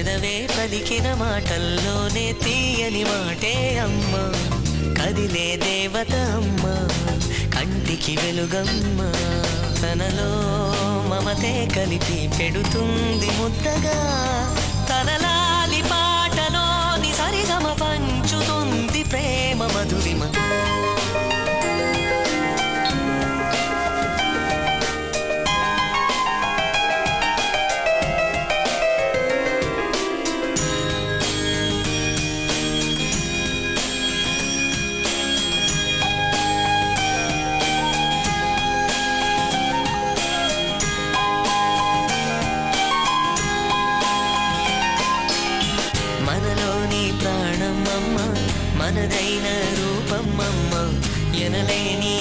పెదవే పలికిన మాటల్లోనే తీయని మాటే అమ్మ, కదిలే దేవత అమ్మ, కంటికి వెలుగమ్మ, తనలో మమతే కలిపి పెడుతుంది ముద్దగా, తనలాలి పాటలోని సరిగమ పంచుతుంది ప్రేమ మధురిమ. మనలోని ప్రాణమమ్మ, మనదైన రూపమమ్మ, ఎనలేని